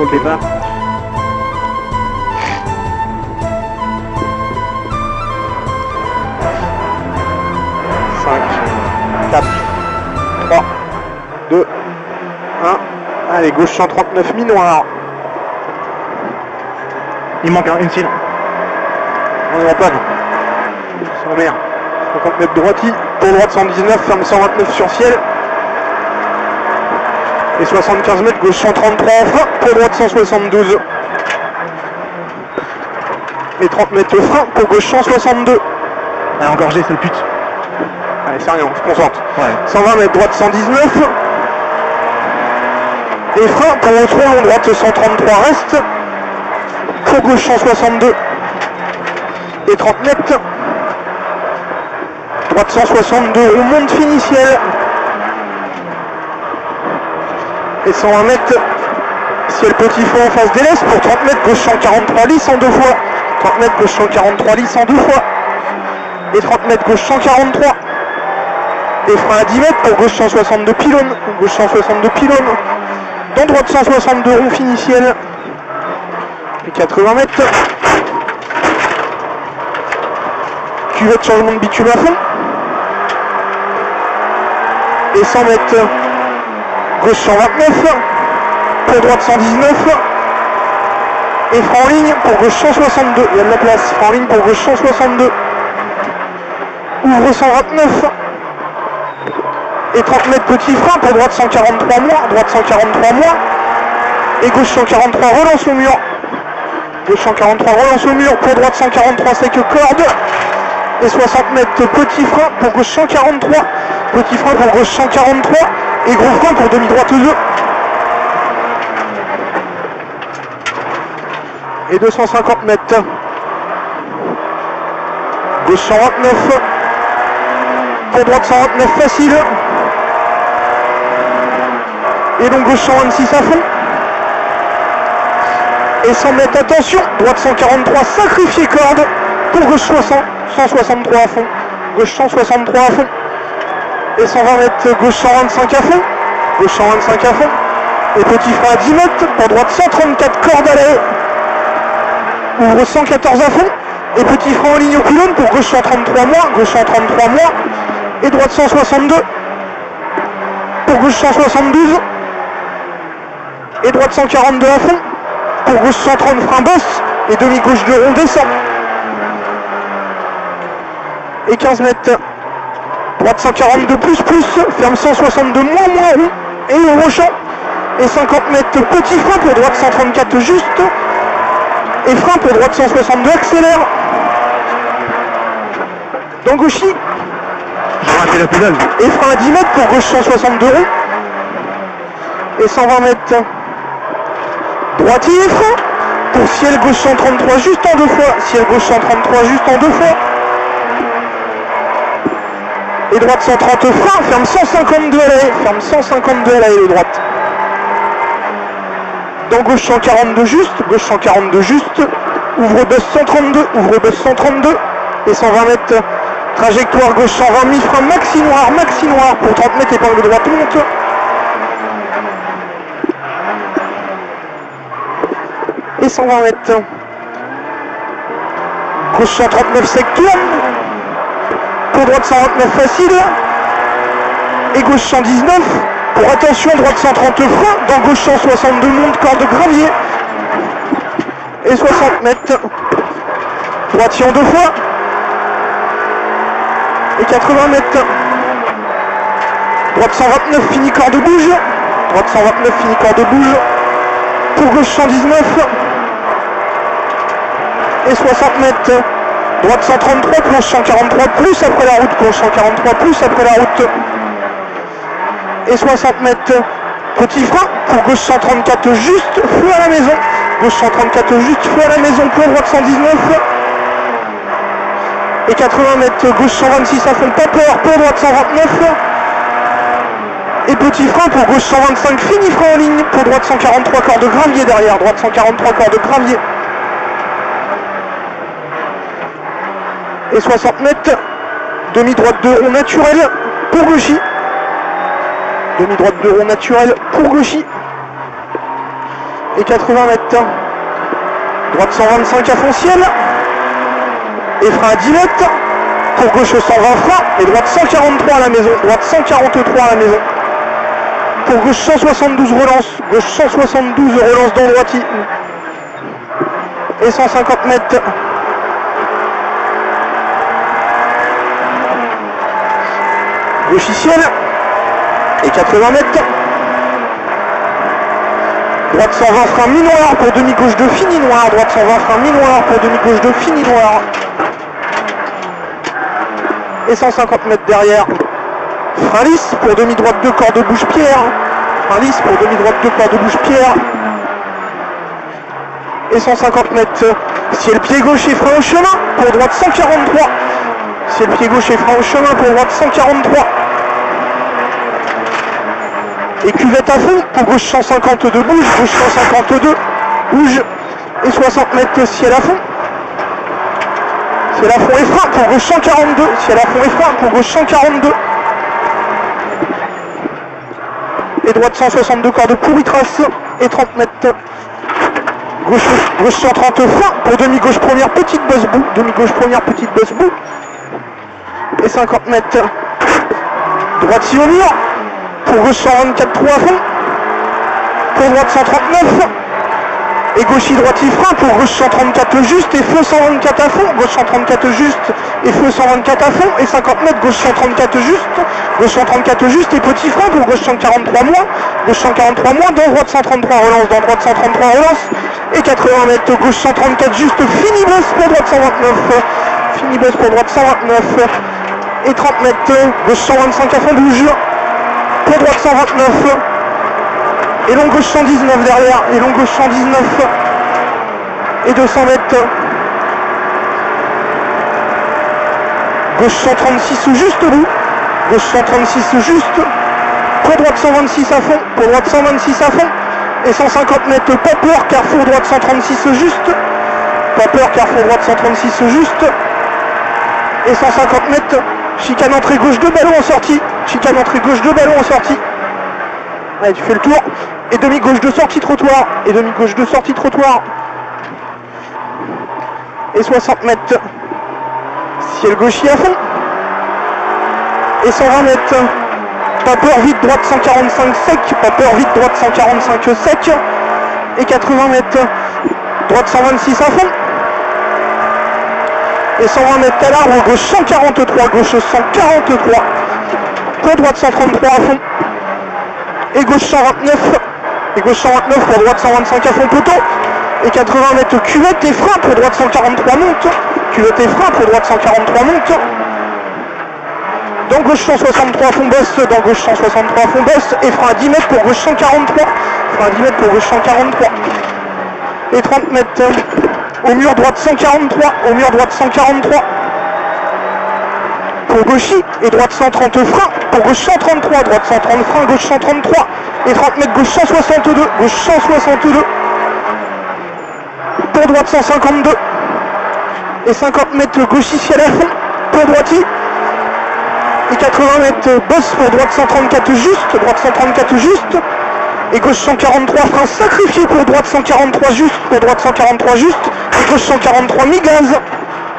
pour le départ. Allez, gauche 139 mi-noir. Il manque une file. On est en panne. Sans merde. 50 mètres droiti. Pour droite 119, ferme 129 sur ciel. Et 75 mètres, gauche 133 en frein. Pour droite 172. Et 30 mètres frein. Pour gauche 162. Ah, encore G, c'est le pute. Allez, sérieux, on se concentre. Ouais. 120 mètres, droite 119. Et frein pour le trop long, droite 133 reste. Pour gauche 162. Et 30 mètres. Droite 162, on monte finiciel. Et 120 mètres, ciel petit fond en face des laisses. Pour 30 mètres, gauche 143 lisse en deux fois. 30 mètres, gauche 143 lisse en deux fois. Et 30 mètres, gauche 143. Et frein à 10 mètres pour gauche 162 pylônes. Gauche 162 pylônes. Dans droite 162 rond finiciel. Et 80 mètres. Cuvette de changement de bitume à fond. Et 100 mètres. Gauche 129. Pour droite 119. Et frein en ligne pour gauche 162. Il y a de la place. Frein en ligne pour gauche 162. Ouvre 129. Et 30 mètres petit frein pour droite 143 moins, droite 143 moins. Et gauche 143 relance au mur. Gauche 143 relance au mur pour droite 143 sec corde. Et 60 mètres petit frein pour gauche 143. Petit frein pour gauche 143. Et gros frein pour demi-droite 2. Et 250 mètres. Gauche 129. Pour droite 129 facile. Et donc gauche 126 à fond. Et 100 mètres, attention, droite 143, sacrifié corde. Pour gauche 163 à fond. Gauche 163 à fond. Et 120 mètres, gauche 125 à fond. Gauche 125 à fond. Et petit frein à 10 mètres. Pour droite 134 corde à l'air. Ouvre 114 à fond. Et petit frein en ligne au pylône pour gauche 133 moins. Gauche 133 moins. Et droite 162. Pour gauche 172. Et droite 142 à fond. Pour gauche 130 frein bosse. Et demi-gauche de rond descend. Et 15 mètres. Droite 142 plus. Ferme 162 moins rond. Et au champ. Et 50 mètres petit frein pour droite 134 juste. Et frein pour droite 162 accélère. Dans gauchy. J'ai raté la pédale. Et frein à 10 mètres pour gauche 162 rond. Et 120 mètres. Droitier et frein. Pour ciel gauche 133 juste en deux fois. Ciel gauche 133 juste en deux fois. Et droite 130 frein. Ferme 152 à l'arrêt. Ferme 152 à l'arrêt de droite. Dans gauche 142 juste. Gauche 142 juste. Ouvre bus 132. Ouvre bus 132. Et 120 mètres. Trajectoire gauche 120 mi-frein maxi noir pour 30 mètres épingle droite monte. Et 120 mètres. Gauche 139 sec tourne. Pour droite 129 facile. Et gauche 119. Pour attention droite 130 frein. Dans gauche 162 monte corde gravier. Et 60 mètres. Droitier en deux fois. Et 80 mètres. Droite 129 fini corde bouge. Droite 129 fini corde bouge. Pour gauche 119. Et 60 mètres. Droite 133 planche 143 plus après la route. Planche 143 plus après la route. Et 60 mètres. Petit frein. Pour gauche 134 juste. Feu à la maison. Gauche 134 juste. Feu à la maison. Pour droite 119. Et 80 mètres, gauche 126 à fond, pas peur, pour droite 129. Et petit frein pour gauche 125, fini frein en ligne, pour droite 143 corde gravier derrière, droite 143 corde gravier. Et 60 mètres, demi-droite de rond naturel pour gauchy. Demi-droite de rond naturel pour gauchy. et 80 mètres. Droite 125 à fond ciel. Et frein à 10 mètres. Pour gauche 120 frein. Et droite 143 à la maison. Droite 143 à la maison. Pour gauche 172 relance. Gauche 172 relance dans droite. Et 150 mètres. Gauche ciel. Et 80 mètres. Droite 120 frein mi-noir pour demi-gauche de fini noir. Droite 120 frein mi-noir pour demi-gauche de fini noir. Et 150 mètres derrière. Frein lisse pour demi-droite de corps de bouche-pierre. Frein lisse pour demi-droite de corps de bouche-pierre. Et 150 mètres. Ciel pied gauche et frein au chemin pour droite 143. Ciel pied gauche et frein au chemin pour droite 143. Et cuvette à fond pour gauche 152 bouge, gauche 152 bouge et 60 mètres ciel à fond. Ciel à fond et frein pour gauche 142, ciel à fond et frein pour gauche 142. Et droite 162 corps de pourri trace et 30 mètres. Gauche 130 frein pour demi-gauche première petite bosse bout, demi-gauche première petite bosse bout. Et 50 mètres. Droite si au mur. Pour gauche 124 3 à fond. Pour droite 139. Et gauche droite frein pour gauche 134 juste et feu 124 à fond. Gauche 134 juste et feu 124 à fond. Et 50 mètres gauche 134 juste. Gauche 134 juste et petit frein pour gauche 143 moins. Gauche 143 moins dans droite 133 relance. Dans droite 133 relance. Et 80 mètres gauche 134 juste. Fini bosse pour droite 129. Fini bosse pour droite 129. Et 30 mètres gauche 125 à fond bouge. Pour droite 129 et long gauche 119 derrière et long gauche 119 et 200 mètres gauche 136 juste bout, gauche 136 juste, pour droite 126 à fond, pour droite 126 à fond et 150 mètres pas peur carrefour droite 136 juste, pas peur carrefour droite 136 juste et 150 mètres chicane entrée gauche de ballon en sortie. Chicane entrée gauche de ballon en sortie. Allez, tu fais le tour. Et demi-gauche de sortie trottoir. Et demi-gauche de sortie trottoir. Et 60 mètres. Ciel gaucher à fond. Et 120 mètres. Pas peur vite droite 145 sec. Pas peur vite droite 145 sec. Et 80 mètres. Droite 126 à fond. Et 120 mètres à l'arbre, gauche 143, gauche 143, pour droite 133 à fond, et gauche 129, et gauche 129 pour droite 125 à fond poteau, et 80 mètres cuvette et frein pour droite 143 monte, cuvette et frein pour droite 143 monte, dans gauche 163 à fond bosse, dans gauche 163 à fond bosse, et frein à 10 mètres pour gauche 143, frein à 10 mètres pour gauche 143, et 30 mètres. Au mur droite 143, au mur droite 143. Pour gauchy et droite 130 frein, pour gauche 133, droite 130 frein, gauche 133. Et 30 mètres gauche 162, gauche 162. Pour droite 152. Et 50 mètres gauchy ciel à fond, pour droitier. Et 80 mètres bosse pour droite 134 juste, droite 134 juste. Et gauche 143 frein sacrifié pour droite 143 juste, pour droite 143 juste, et gauche 143 mi-gaz,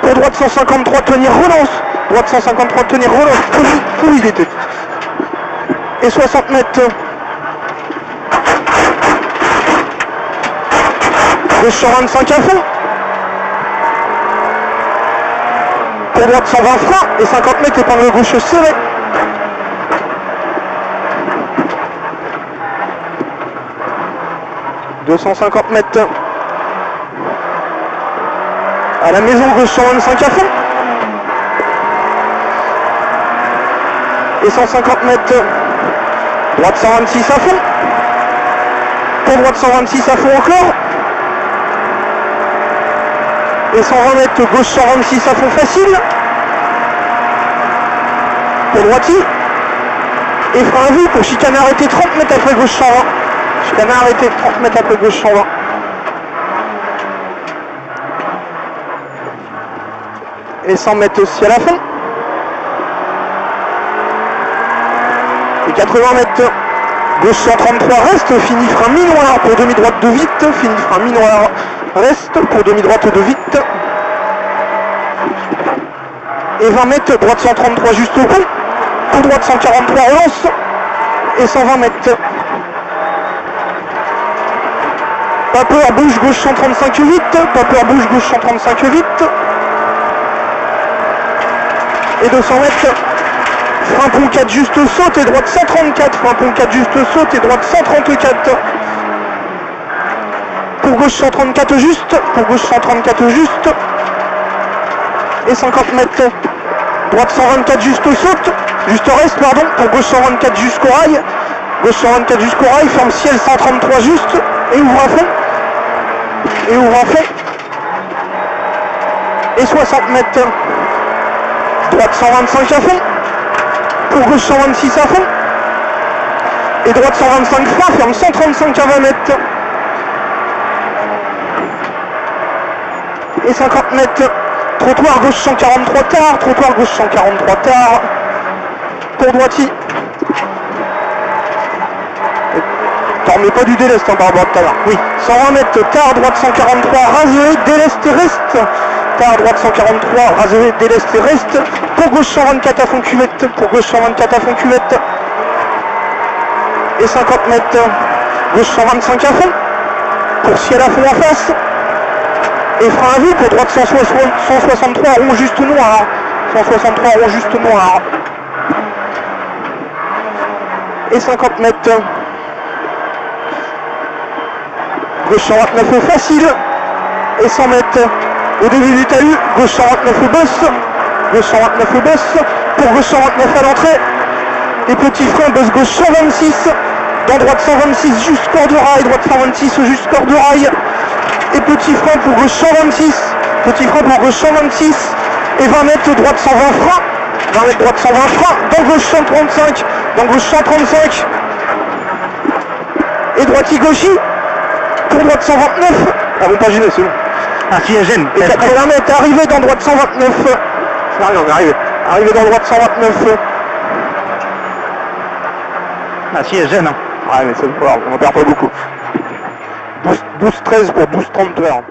pour droite 153 tenir relance, droite 153 tenir relance, pour il était. Et 60 mètres. Gauche 125 à fond. Pour droite 120 frein, et 50 mètres épingle gauche serré. « 250 mètres à la maison gauche 125 à fond et 150 mètres droite 126 à fond pour droite 126 à fond encore et 120 mètres gauche 126 à fond facile pour droitier et frein à vue pour chicane arrêté 30 mètres après gauche 120. Chicane arrêté 30 mètres après gauche 120. Et 100 mètres aussi à la fin. Et 80 mètres Gauche 133 reste, fini frein mi-noir pour demi-droite de vite, fini frein mi-noir reste pour demi-droite de vite. Et 20 mètres, droite 133 juste au pont, pour droite 143 relance, et 120 mètres. Pas peur, bouge gauche 135 8, pas peur, bouge gauche 135 8. Et 200 mètres, frein pont 4 juste saute et droite 134, frein pont 4 juste saute et droite 134. Pour gauche 134 juste, pour gauche 134 juste. Et 50 mètres, droite 124 juste saute, juste reste pardon, pour gauche 124 jusqu'au rail. Gauche 124 jusqu'au rail, ferme ciel 133 juste, et ouvre à fond. Et ouvre à fond. Et 60 mètres, droite 125 à fond. Pour gauche 126 à fond. Et droite 125 frein, ferme 135 à 20 mètres. Et 50 mètres, trottoir gauche 143 tard, trottoir gauche 143 tard. Pour droitier. T'en remets pas du déleste par rapport à tout à l'heure. Oui. 120 mètres, tard, droite 143, rasé, déleste reste. Tard, droite 143, rasé, déleste reste. Pour gauche 124 à fond cuvette. Pour gauche 124 à fond cuvette. Et 50 mètres, gauche 125 à fond. Pour ciel à fond en face. Et frein à vue pour droite 163 rond juste noir. 163 rond juste noir. Et 50 mètres. Gauche 129 facile. Et 100 mètres. Au début du talus, gauche 129 bosse. Gauche 129 bosse. Pour gauche 129 à l'entrée. Et petit frein bosse gauche 126. Dans droite 126 juste corps du rail. Droite 126 juste corps du rail. Et petit frein pour gauche 126. Petit frein pour gauche 126. Et 20 mètres droite 120 frein. 20 mètres droite 120 frein. Dans gauche 135. Dans gauche 135. Et droiti gauchi. Pour droite 129. Ah bon, pas gêné, c'est bon. Ah, si, elle gêne. Et 80 mètres, arrivé dans droite 129. C'est rien, on est arrivé. Arrivé dans droite 129. Ah, si, elle gêne. Hein. Ouais, mais c'est pas grave, on en perd pas beaucoup. 12-13 pour 12-30 heures.